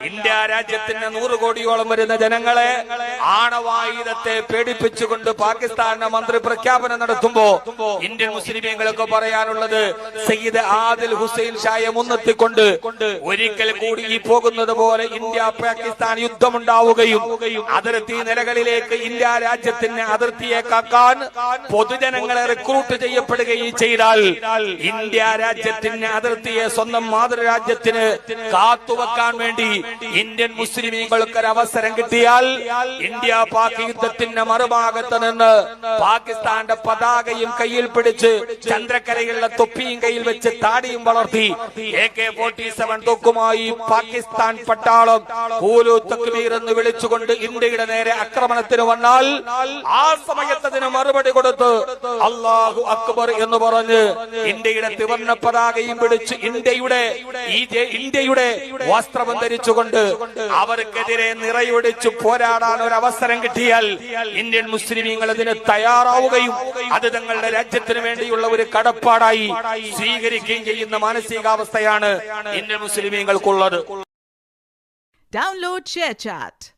India രാജ്യത്തിന് 100 കോടിയോളം വരുന്ന ജനങ്ങളെ ആണവായുധത്തെ പേടിപ്പിച്ചുകൊണ്ട് പാകിസ്ഥാന്റെ മന്ത്രി പ്രഖ്യാപനം നടത്തുമ്പോ ഇന്ത്യൻ മുസ്ലിമീങ്ങൾക്ക് പറയാനുള്ളത് സയ്യിദ് ആദിൽ ഹുസൈൻ ഷായെ മുൻനിർത്തിക്കൊണ്ട് ഒരിക്കൽ കൂടി ഈ പോകുന്നത് പോലെ ഇന്ത്യ പാകിസ്ഥാൻ യുദ്ധമുണ്ടാവുകയും അതിർത്തി നിലകളിലേക്ക് ഇന്ത്യ രാജ്യത്തിന് അതിർത്തിയെ കാക്കാൻ പൊതുജനങ്ങളെ റിക്രൂട്ട് ചെയ്യപ്പെടുകയും ചെയ്താൽ ഇന്ത്യ രാജ്യത്തിന് അതിർത്തിയെ സ്വന്തം മാതൃരാജ്യത്തിന് കാത്തുവെക്കാൻ വേണ്ടി ഇന്ത്യൻ മുസ്ലിമീങ്ങൾക്ക് ഒരു അവസരം കിട്ടിയാൽ ഇന്ത്യ പാക് യുദ്ധത്തിന്റെ മറുഭാഗത്ത് നിന്ന് പാകിസ്ഥാന്റെ പതാകയും കയ്യിൽ പിടിച്ച് ചന്ദ്രക്കരയുള്ള തൊപ്പിയും കയ്യിൽ വെച്ച് താടിയും വളർത്തി AK-47 തോക്കുമായി പാകിസ്ഥാൻ പട്ടാളം കൂലു തക്ബീർ എന്ന് വിളിച്ചുകൊണ്ട് ഇന്ത്യയുടെ നേരെ ആക്രമണത്തിന് വന്നാൽ ആ സമയത്തതിന് മറുപടി കൊടുത്ത് അല്ലാഹു അക്ബർ എന്ന് പറഞ്ഞ് ഇന്ത്യയുടെ ത്രിവർണ്ണ പതാകയും പിടിച്ച് ഇന്ത്യയുടെ വസ്ത്രം ധരിച്ചുകൊണ്ട് അവർക്കെതിരെ നിറയൊടിച്ചു പോരാടാൻ ഒരു അവസരം കിട്ടിയാൽ ഇന്ത്യൻ മുസ്ലിമീങ്ങൾ അതിന് തയ്യാറാവുകയും അത് തങ്ങളുടെ രാജ്യത്തിന് വേണ്ടിയുള്ള ഒരു കടപ്പാടായി സ്വീകരിക്കുകയും ചെയ്യുന്ന മാനസികാവസ്ഥയാണ് ഇന്ത്യൻ മുസ്ലിമീങ്ങൾക്കുള്ളത്. Download ShareChat.